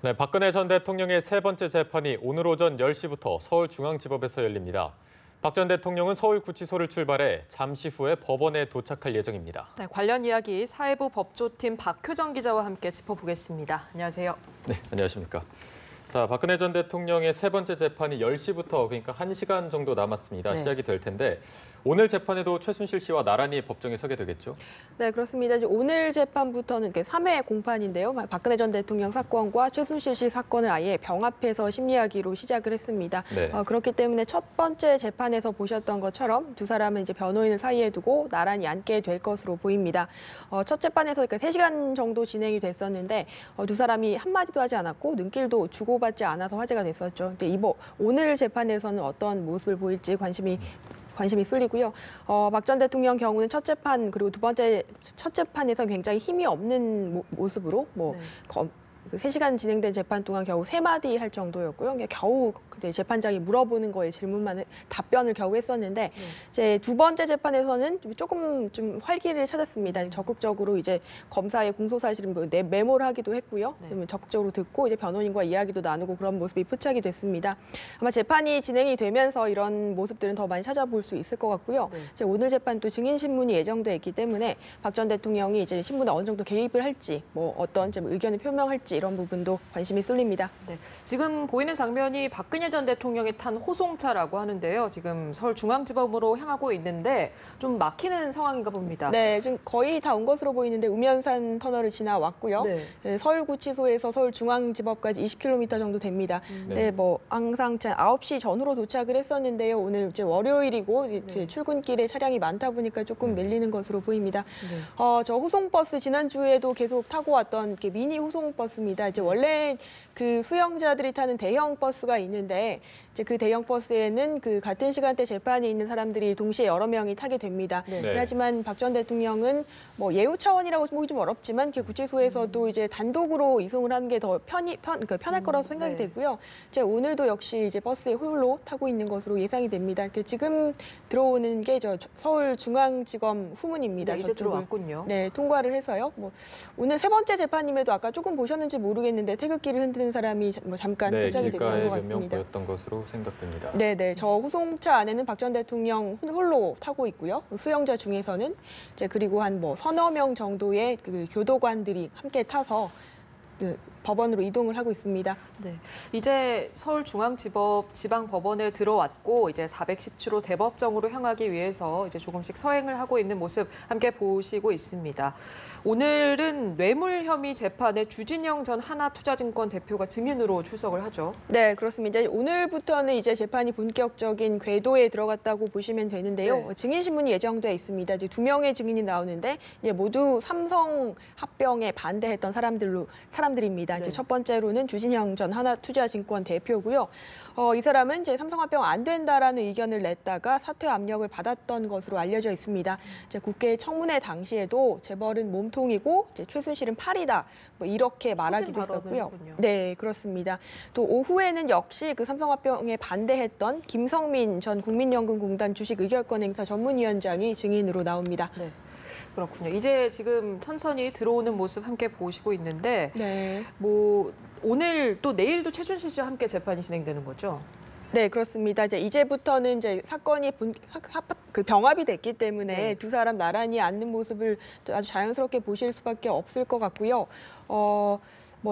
네, 박근혜 전 대통령의 세 번째 재판이 오늘 오전 10시부터 서울중앙지법에서 열립니다. 박 전 대통령은 서울구치소를 출발해 잠시 후에 법원에 도착할 예정입니다. 네, 관련 이야기 사회부 법조팀 박효정 기자와 함께 짚어보겠습니다. 안녕하세요. 네, 안녕하십니까. 자, 박근혜 전 대통령의 세 번째 재판이 10시부터 그러니까 1시간 정도 남았습니다. 네. 시작이 될 텐데 오늘 재판에도 최순실 씨와 나란히 법정에 서게 되겠죠? 네, 그렇습니다. 이제 오늘 재판부터는 3회 공판인데요. 박근혜 전 대통령 사건과 최순실 씨 사건을 아예 병합해서 심리하기로 시작을 했습니다. 네. 그렇기 때문에 첫 번째 재판에서 보셨던 것처럼 두 사람은 이제 변호인을 사이에 두고 나란히 앉게 될 것으로 보입니다. 첫 재판에서 3시간 정도 진행이 됐었는데 두 사람이 한마디도 하지 않았고 눈길도 주고받지 않아서 화제가 됐었죠. 근데 오늘 재판에서는 어떤 모습을 보일지 관심이 쏠리고요. 박 전 대통령 경우는 첫 재판 그리고 두 번째 첫 재판에서 굉장히 힘이 없는 모습으로 네. 3시간 진행된 재판 동안 겨우 3마디 할 정도였고요. 겨우 이제 재판장이 물어보는 거에 답변을 겨우 했었는데 이제 두 번째 재판에서는 조금 좀 활기를 찾았습니다. 적극적으로 이제 검사의 공소 사실을 메모를 하기도 했고요. 적극적으로 듣고 이제 변호인과 이야기도 나누고 그런 모습이 포착이 됐습니다. 아마 재판이 진행이 되면서 이런 모습들은 더 많이 찾아볼 수 있을 것 같고요. 이제 오늘 재판 또 증인 신문이 예정돼 있기 때문에 박 전 대통령이 이제 신문에 어느 정도 개입을 할지, 어떤 의견을 표명할지 이런 부분도 관심이 쏠립니다. 네, 지금 보이는 장면이 박근혜 전 대통령이 탄 호송차라고 하는데요. 지금 서울중앙지법으로 향하고 있는데 좀 막히는 상황인가 봅니다. 네, 지금 거의 다 온 것으로 보이는데 우면산 터널을 지나왔고요. 네. 서울구치소에서 서울중앙지법까지 20km 정도 됩니다. 네. 항상 9시 전후로 도착을 했었는데요. 오늘 이제 월요일이고 이제 출근길에 차량이 많다 보니까 조금 밀리는 것으로 보입니다. 네. 저 호송버스 지난주에도 계속 타고 왔던 미니 호송버스입니다. 이제 원래 그 수용자들이 타는 대형 버스가 있는데 이제 그 대형 버스에는 그 같은 시간대 재판에 있는 사람들이 동시에 여러 명이 타게 됩니다. 네. 하지만 박 전 대통령은 예우 차원이라고 보기 좀 어렵지만 그 구치소에서도 이제 단독으로 이송을 하는 게 더 편할 거라고 생각이 되고요. 이제 오늘도 역시 이제 버스에 홀로 타고 있는 것으로 예상이 됩니다. 지금 들어오는 게 서울중앙지검 후문입니다. 네, 이제 들어왔군요. 네, 통과를 해서요. 오늘 세 번째 재판임에도 아까 조금 보셨는지 모르겠는데 태극기를 흔드는 사람이 잠깐 포착이 됐던 것 길가에 몇 명 같습니다. 보였던 것으로 생각됩니다. 네, 저 호송차 안에는 박 전 대통령 홀로 타고 있고요. 수용자 중에서는 이제 그리고 한 서너 명 정도의 그 교도관들이 함께 타서 법원으로 이동을 하고 있습니다. 네, 이제 서울중앙지법 지방법원에 들어왔고 이제 410주로 대법정으로 향하기 위해서 이제 조금씩 서행을 하고 있는 모습 함께 보시고 있습니다. 오늘은 뇌물 혐의 재판에 주진영 전 하나투자증권 대표가 증인으로 출석을 하죠. 네, 그렇습니다. 오늘부터는 이제 재판이 본격적인 궤도에 들어갔다고 보시면 되는데요. 증인 신문이 예정돼 있습니다. 이제 2명의 증인이 나오는데 이제 모두 삼성 합병에 반대했던 사람들입니다. 이제 첫 번째로는 주진영 전 하나투자증권 대표고요. 이 사람은 이제 삼성합병 안 된다라는 의견을 냈다가 사퇴 압력을 받았던 것으로 알려져 있습니다. 이제 국회 청문회 당시에도 재벌은 몸통이고 이제 최순실은 팔이다. 이렇게 말하기도 했었고요. 네, 그렇습니다. 또 오후에는 역시 그 삼성합병에 반대했던 김성민 전 국민연금공단 주식 의결권 행사 전문위원장이 증인으로 나옵니다. 네. 그렇군요. 이제 지금 천천히 들어오는 모습 함께 보시고 있는데 오늘 또 내일도 최순실 씨와 함께 재판이 진행되는 거죠? 네, 그렇습니다. 이제부터는 사건이 병합이 됐기 때문에 두 사람 나란히 앉는 모습을 아주 자연스럽게 보실 수밖에 없을 것 같고요.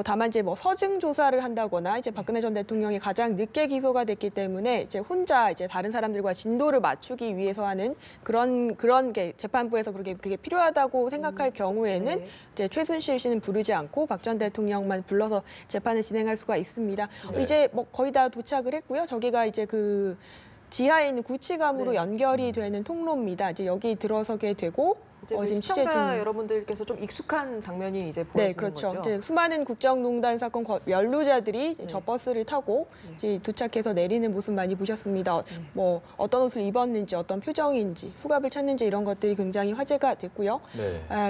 다만 서증 조사를 한다거나 박근혜 전 대통령이 가장 늦게 기소가 됐기 때문에 혼자 다른 사람들과 진도를 맞추기 위해서 하는 그런 게 재판부에서 그게 필요하다고 생각할 경우에는 최순실 씨는 부르지 않고 박 전 대통령만 불러서 재판을 진행할 수가 있습니다. 이제 거의 다 도착을 했고요. 저기가 이제 그 지하에 있는 구치감으로 연결이 되는 통로입니다. 이제 여기 들어서게 되고 지금 시청자 여러분들께서 좀 익숙한 장면이 이제 보여지는 그렇죠. 거죠. 이제 수많은 국정농단 사건 연루자들이 저 버스를 타고 이제 도착해서 내리는 모습 많이 보셨습니다. 어떤 옷을 입었는지, 어떤 표정인지, 수갑을 찾는지 이런 것들이 굉장히 화제가 됐고요.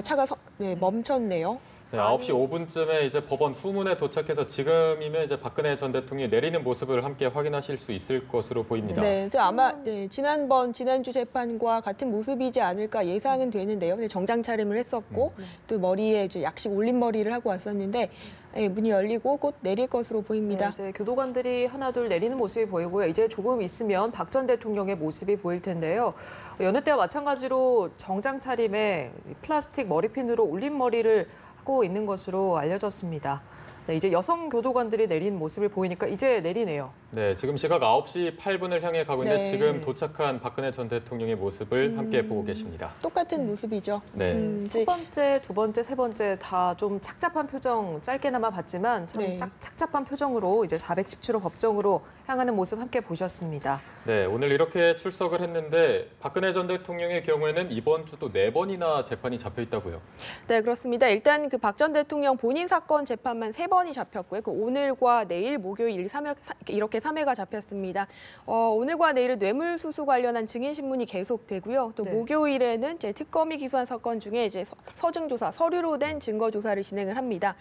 차가 멈췄네요. 네, 9시 5분쯤에 이제 법원 후문에 도착해서 지금이면 이제 박근혜 전 대통령이 내리는 모습을 함께 확인하실 수 있을 것으로 보입니다. 네, 아마 지난주 재판과 같은 모습이지 않을까 예상은 되는데요. 정장 차림을 했었고 또 머리에 약식 올린 머리를 하고 왔었는데 문이 열리고 곧 내릴 것으로 보입니다. 네, 이제 교도관들이 하나둘 내리는 모습이 보이고요. 이제 조금 있으면 박 전 대통령의 모습이 보일 텐데요. 여느 때와 마찬가지로 정장 차림에 플라스틱 머리핀으로 올린 머리를 하고 있는 것으로 알려졌습니다. 네, 이제 여성 교도관들이 내린 모습을 보이니까 이제 내리네요. 네, 지금 시각 9시 8분을 향해 가고 있는데 네. 지금 도착한 박근혜 전 대통령의 모습을 함께 보고 계십니다. 똑같은 모습이죠. 네. 첫 번째, 두 번째, 세 번째 다 좀 착잡한 표정 짧게나마 봤지만 참 네. 착잡한 표정으로 이제 410치로 법정으로 향하는 모습 함께 보셨습니다. 네, 오늘 이렇게 출석을 했는데 박근혜 전 대통령의 경우에는 이번 주도 4번이나 재판이 잡혀 있다고요. 네, 그렇습니다. 일단 그 박 전 대통령 본인 사건 재판만 3번이 잡혔고요. 그 오늘과 내일, 목요일 3일 이렇게 3회가 잡혔습니다. 오늘과 내일은 뇌물수수 관련한 증인신문이 계속되고요. 또 네. 목요일에는 이제 특검이 기소한 사건 중에 이제 서증조사, 서류로 된 증거조사를 진행을 합니다.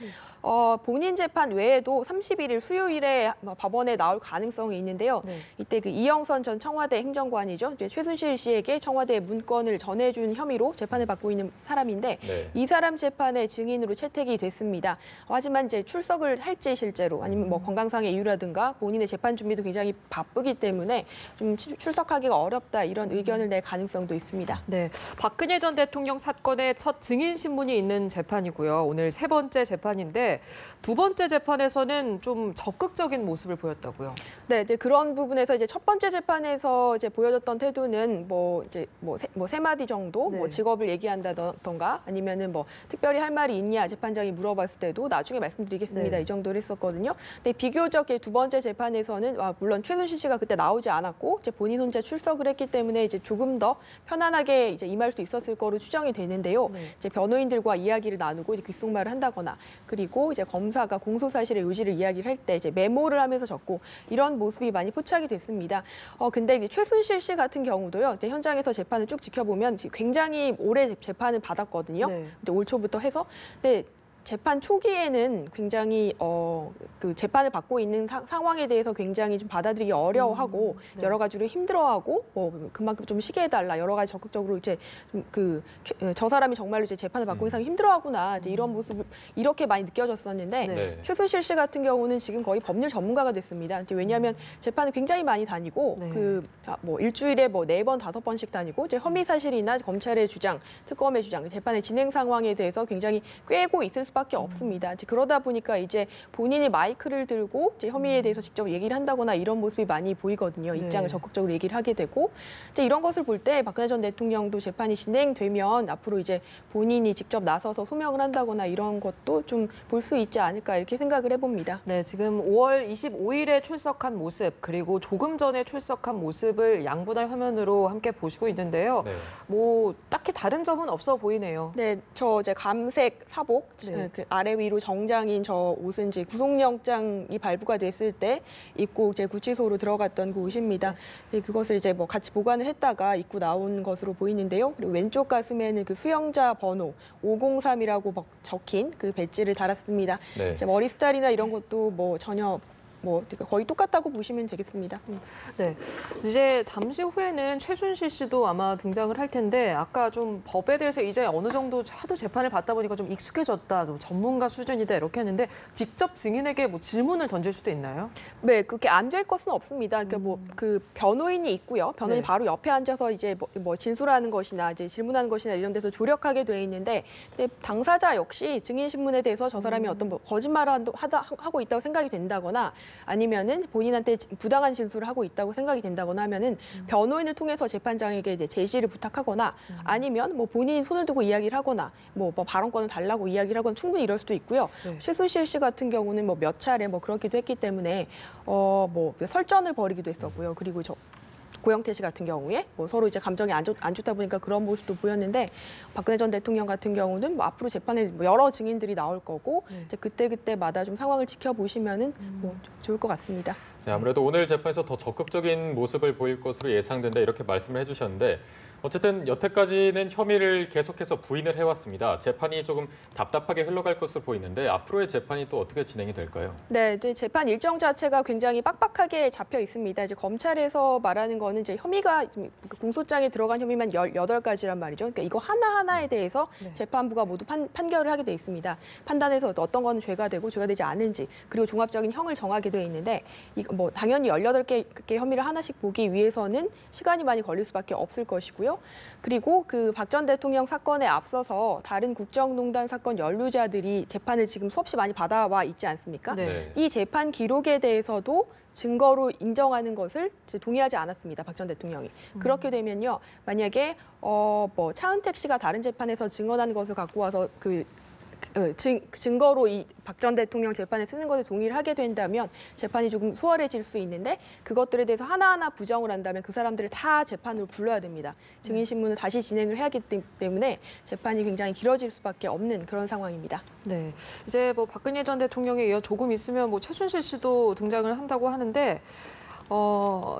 본인 재판 외에도 31일 수요일에 법원에 나올 가능성이 있는데요. 네. 이때 그 이영선 전 청와대 행정관이죠. 이제 최순실 씨에게 청와대 문건을 전해준 혐의로 재판을 받고 있는 사람인데 네. 이 사람 재판에 증인으로 채택이 됐습니다. 하지만 이제 출석을 할지 실제로 아니면 뭐 건강상의 이유라든가 본인의 재판 준비도 굉장히 바쁘기 때문에 좀 출석하기가 어렵다 이런 의견을 낼 가능성도 있습니다. 네, 박근혜 전 대통령 사건의 첫 증인 신문이 있는 재판이고요. 오늘 세 번째 재판인데 두 번째 재판에서는 좀 적극적인 모습을 보였다고요. 네, 이제 그런 부분에서 이제 첫 번째 재판에서 이제 보여줬던 태도는 세 마디 정도 네. 뭐 직업을 얘기한다던가 아니면은 뭐 특별히 할 말이 있냐 재판장이 물어봤을 때도 나중에 말씀드리겠습니다 네. 이 정도를 했었거든요. 근데 비교적 두 번째 재판에서는 물론 최순실 씨가 그때 나오지 않았고 이제 본인 혼자 출석을 했기 때문에 이제 조금 더 편안하게 이제 임할 수 있었을 거로 추정이 되는데요. 네. 이제 변호인들과 이야기를 나누고 이제 귓속말을 한다거나 그리고 이제 검사가 공소 사실의 요지를 이야기를 할 때 이제 메모를 하면서 적고 이런 모습이 많이 포착이 됐습니다. 근데 이제 최순실 씨 같은 경우도요. 이제 현장에서 재판을 쭉 지켜보면 굉장히 오래 재판을 받았거든요. 네. 이제 올 초부터 해서. 근데 재판 초기에는 굉장히 그 재판을 받고 있는 상황에 대해서 굉장히 좀 받아들이기 어려워하고 네. 여러 가지로 힘들어하고 그만큼 좀 쉬게 해달라 여러 가지 적극적으로 이제 저 사람이 정말로 이제 재판을 받고 있는 사람이 힘들어하구나 이제 이런 모습을 이렇게 많이 느껴졌었는데 네. 네. 최순실 씨 같은 경우는 지금 거의 법률 전문가가 됐습니다. 이제 왜냐하면 재판을 굉장히 많이 다니고 네. 일주일에 4번, 5번씩 다니고 이제 혐의 사실이나 검찰의 주장, 특검의 주장, 재판의 진행 상황에 대해서 굉장히 꿰고 있을 수밖에 없습니다. 이제 그러다 보니까 이제 본인이 마이크를 들고 이제 혐의에 대해서 직접 얘기를 한다거나 이런 모습이 많이 보이거든요. 입장을 네. 적극적으로 얘기를 하게 되고 이제 이런 것을 볼 때 박근혜 전 대통령도 재판이 진행되면 앞으로 이제 본인이 직접 나서서 소명을 한다거나 이런 것도 좀 볼 수 있지 않을까 이렇게 생각을 해봅니다. 네, 지금 5월 25일에 출석한 모습 그리고 조금 전에 출석한 모습을 양분할 화면으로 함께 보시고 있는데요. 네. 뭐 딱히 다른 점은 없어 보이네요. 네, 저 이제 감색 사복, 네. 그 아래 위로 정장인 저 옷은 이제 구속영장이 발부가 됐을 때 입고 이제 구치소로 들어갔던 그 옷입니다. 네, 그것을 이제 뭐 같이 보관을 했다가 입고 나온 것으로 보이는데요. 그리고 왼쪽 가슴에는 그 수영자 번호 503이라고 적힌 그 배지를 달았습니다. 네. 이제 머리 스타일이나 이런 것도 뭐 전혀 거의 똑같다고 보시면 되겠습니다. 네, 이제 잠시 후에는 최순실 씨도 아마 등장을 할 텐데 아까 좀 법에 대해서 이제 어느 정도 하도 재판을 받다 보니까 좀 익숙해졌다, 또 전문가 수준이다 이렇게 했는데 직접 증인에게 뭐 질문을 던질 수도 있나요? 네, 그게 안 될 것은 없습니다. 그러니까 그 변호인이 있고요. 변호인 네. 바로 옆에 앉아서 이제 뭐 진술하는 것이나 이제 질문하는 것이나 이런 데서 조력하게 돼 있는데, 근데 당사자 역시 증인 신문에 대해서 저 사람이 어떤 거짓말을 하고 있다고 생각이 된다거나 아니면은 본인한테 부당한 진술을 하고 있다고 생각이 된다거나 하면은 변호인을 통해서 재판장에게 이제 제시를 부탁하거나 아니면 뭐 본인이 손을 두고 이야기를 하거나 뭐 발언권을 달라고 이야기를 하거나 충분히 이럴 수도 있고요. 네. 최순실 씨 같은 경우는 뭐 몇 차례 그렇기도 했기 때문에 설전을 벌이기도 했었고요. 그리고 고영태 씨 같은 경우에 서로 이제 감정이 안 좋다 보니까 그런 모습도 보였는데 박근혜 전 대통령 같은 경우는 앞으로 재판에 여러 증인들이 나올 거고 이제 그때마다 좀 상황을 지켜보시면은 좋을 것 같습니다. 네, 아무래도 오늘 재판에서 더 적극적인 모습을 보일 것으로 예상된다 이렇게 말씀을 해주셨는데 어쨌든 여태까지는 혐의를 계속해서 부인을 해왔습니다. 재판이 조금 답답하게 흘러갈 것으로 보이는데 앞으로의 재판이 또 어떻게 진행이 될까요? 네, 재판 일정 자체가 굉장히 빡빡하게 잡혀 있습니다. 이제 검찰에서 말하는 거는 거는 이제 혐의가 공소장에 들어간 혐의만 18가지란 말이죠. 그러니까 이거 하나하나에 대해서 네. 재판부가 모두 판결을 하게 돼 있습니다. 판단해서 어떤 거는 죄가 되고 죄가 되지 않은지 그리고 종합적인 형을 정하게 돼 있는데 이거 뭐 당연히 18개 혐의를 하나씩 보기 위해서는 시간이 많이 걸릴 수밖에 없을 것이고요. 그리고 그 박 전 대통령 사건에 앞서서 다른 국정농단 사건 연루자들이 재판을 지금 수없이 많이 받아와 있지 않습니까? 네. 이 재판 기록에 대해서도 증거로 인정하는 것을 이제 동의하지 않았습니다. 박 전 대통령이. 그렇게 되면요. 만약에 뭐 차은택 씨가 다른 재판에서 증언한 것을 갖고 와서 증거로 이 박 전 대통령 재판에 쓰는 것에 동의를 하게 된다면 재판이 조금 수월해질 수 있는데 그것들에 대해서 하나하나 부정을 한다면 그 사람들을 다 재판으로 불러야 됩니다. 증인 신문을 다시 진행을 해야 하기 때문에 재판이 굉장히 길어질 수밖에 없는 그런 상황입니다. 네, 이제 뭐 박근혜 전 대통령에 이어 조금 있으면 뭐 최순실 씨도 등장을 한다고 하는데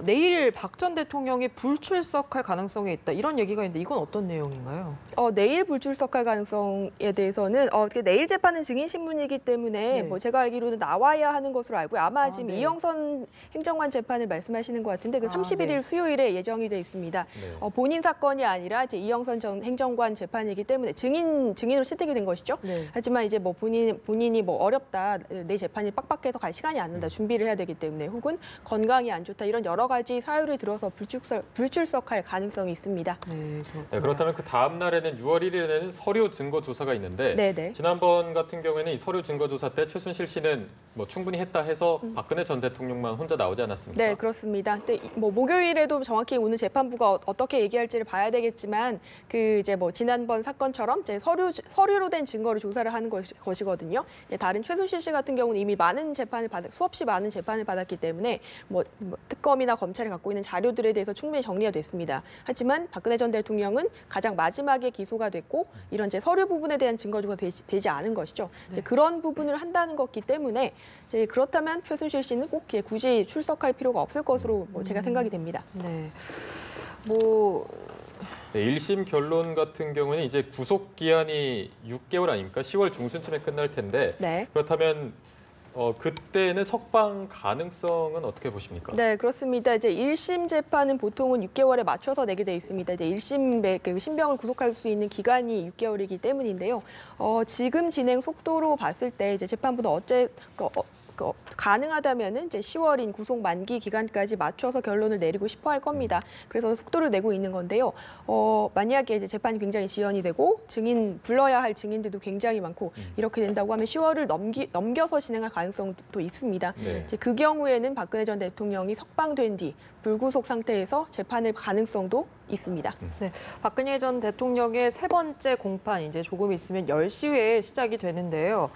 내일 박 전 대통령이 불출석할 가능성이 있다 이런 얘기가 있는데 이건 어떤 내용인가요? 내일 불출석할 가능성에 대해서는 내일 재판은 증인 신문이기 때문에 네. 뭐 제가 알기로는 나와야 하는 것으로 알고요. 아마 지금 네. 이영선 행정관 재판을 말씀하시는 것 같은데 그 31일 네. 수요일에 예정이 돼 있습니다. 네. 본인 사건이 아니라 이제 이영선 전 행정관 재판이기 때문에 증인으로 채택이 된 것이죠. 네. 하지만 이제 뭐 본인이 뭐 어렵다, 내 재판이 빡빡해서 갈 시간이 안 난다, 준비를 해야 되기 때문에 혹은 건강이 안 좋다 이런 여러 가지 사유를 들어서 불출석할 가능성이 있습니다. 네, 네, 그렇다면 그 다음 날에는 6월 1일에는 서류 증거 조사가 있는데 네네. 지난번 같은 경우에는 이 서류 증거 조사 때 최순실 씨는 뭐 충분히 했다 해서 박근혜 전 대통령만 혼자 나오지 않았습니까? 네, 그렇습니다. 근데 뭐 목요일에도 정확히 오늘 재판부가 어떻게 얘기할지를 봐야 되겠지만 그 이제 뭐 지난번 사건처럼 이제 서류로 된 증거를 조사를 하는 것이거든요. 다른 최순실 씨 같은 경우는 이미 수없이 많은 재판을 받았기 때문에 뭐 특검이나 검찰이 갖고 있는 자료들에 대해서 충분히 정리가 됐습니다. 하지만 박근혜 전 대통령은 가장 마지막에 기소가 됐고 이런 이제 서류 부분에 대한 증거조가 되지 않은 것이죠. 이제 그런 부분을 한다는 것이기 때문에 이제 그렇다면 최순실 씨는 꼭 굳이 출석할 필요가 없을 것으로 뭐 제가 생각이 됩니다. 네, 뭐 네, 1심 결론 같은 경우는 이제 구속 기한이 6개월 아닙니까? 10월 중순쯤에 끝날 텐데 네. 그렇다면 그때는 석방 가능성은 어떻게 보십니까? 네, 그렇습니다. 이제 1심 재판은 보통은 6개월에 맞춰서 내게 돼 있습니다. 이제 1심 신병을 구속할 수 있는 기간이 6개월이기 때문인데요. 지금 진행 속도로 봤을 때 이제 재판부는 가능하다면은 이제 10월인 구속 만기 기간까지 맞춰서 결론을 내리고 싶어 할 겁니다. 그래서 속도를 내고 있는 건데요. 만약에 이제 재판이 굉장히 지연이 되고 불러야 할 증인들도 굉장히 많고 이렇게 된다고 하면 10월을 넘겨서 진행할 가능성도 있습니다. 네. 이제 그 경우에는 박근혜 전 대통령이 석방된 뒤 불구속 상태에서 재판을 가능성도 있습니다. 네, 박근혜 전 대통령의 세 번째 공판 이제 조금 있으면 10시에 시작이 되는데요.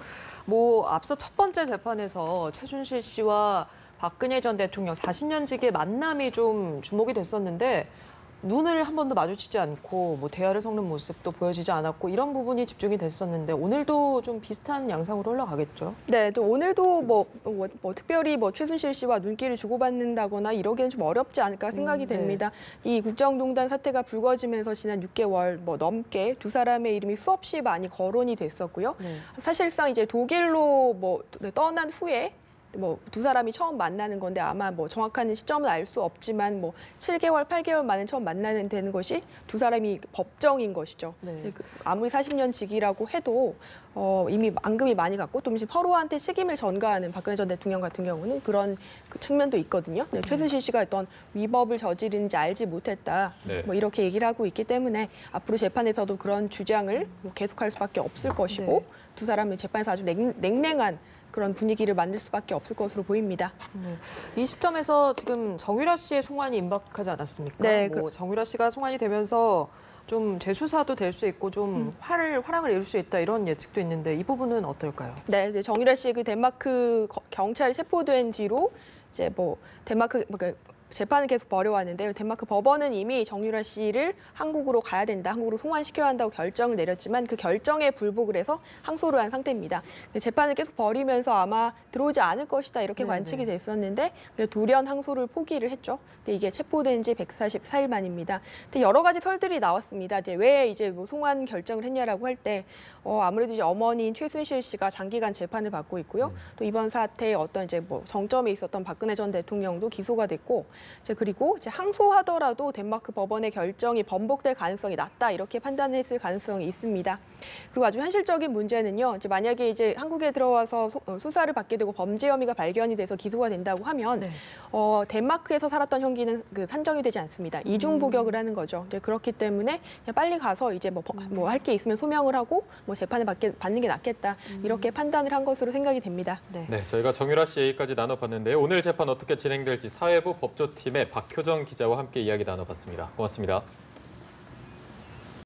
뭐 앞서 첫 번째 재판에서 최순실 씨와 박근혜 전 대통령 40년직의 만남이 좀 주목이 됐었는데 눈을 한 번도 마주치지 않고 뭐 대화를 섞는 모습도 보여지지 않았고 이런 부분이 집중이 됐었는데 오늘도 좀 비슷한 양상으로 흘러가겠죠. 네, 또 오늘도 뭐 특별히 뭐 최순실 씨와 눈길을 주고받는다거나 이러기는 좀 어렵지 않을까 생각이 네. 됩니다. 이 국정농단 사태가 불거지면서 지난 6개월 뭐 넘게 두 사람의 이름이 수없이 많이 거론이 됐었고요. 네. 사실상 이제 독일로 뭐 떠난 후에 뭐 두 사람이 처음 만나는 건데 아마 뭐 정확한 시점은 알 수 없지만 뭐 7개월, 8개월 만에 처음 만나는 되는 것이 두 사람이 법정인 것이죠. 네. 아무리 40년 직이라고 해도 이미 앙금이 많이 갔고 또 서로한테 책임을 전가하는 박근혜 전 대통령 같은 경우는 그런 측면도 있거든요. 네, 최순실 씨가 어떤 위법을 저지른지 알지 못했다. 네. 뭐 이렇게 얘기를 하고 있기 때문에 앞으로 재판에서도 그런 주장을 계속할 수밖에 없을 것이고 네. 두 사람은 재판에서 아주 냉랭한 그런 분위기를 만들 수밖에 없을 것으로 보입니다. 네. 이 시점에서 지금 정유라 씨의 송환이 임박하지 않았습니까? 네, 뭐 정유라 씨가 송환이 되면서 좀 재수사도 될 수 있고 좀 화랑을 이룰 수 있다 이런 예측도 있는데 이 부분은 어떨까요? 네, 이제 정유라 씨의 그 덴마크 경찰 체포된 뒤로 이제 뭐 덴마크 재판을 계속 벌여왔는데요. 덴마크 법원은 이미 정유라 씨를 한국으로 가야 된다, 한국으로 송환시켜야 한다고 결정을 내렸지만 그 결정에 불복을 해서 항소를 한 상태입니다. 재판을 계속 벌이면서 아마 들어오지 않을 것이다 이렇게 네네. 관측이 됐었는데 돌연 항소를 포기를 했죠. 근데 이게 체포된 지 144일 만입니다. 근데 여러 가지 설들이 나왔습니다. 왜 이제 뭐 송환 결정을 했냐라고 할 때 아무래도 이제 어머니인 최순실 씨가 장기간 재판을 받고 있고요. 또 이번 사태에 어떤 이제 뭐 정점에 있었던 박근혜 전 대통령도 기소가 됐고 이제 그리고 이제 항소하더라도 덴마크 법원의 결정이 번복될 가능성이 낮다 이렇게 판단했을 가능성이 있습니다. 그리고 아주 현실적인 문제는요. 이제 만약에 이제 한국에 들어와서 수사를 받게 되고 범죄 혐의가 발견이 돼서 기소가 된다고 하면 네. 덴마크에서 살았던 형기는 산정이 되지 않습니다. 이중 복역을 하는 거죠. 이제 그렇기 때문에 그냥 빨리 가서 이제 뭐 할 게 있으면 소명을 하고 뭐 재판을 받는 게 낫겠다 이렇게 판단을 한 것으로 생각이 됩니다. 네. 네, 저희가 정유라 씨 얘기까지 나눠봤는데요. 오늘 재판 어떻게 진행될지 사회부 법조팀의 박효정 기자와 함께 이야기 나눠봤습니다. 고맙습니다.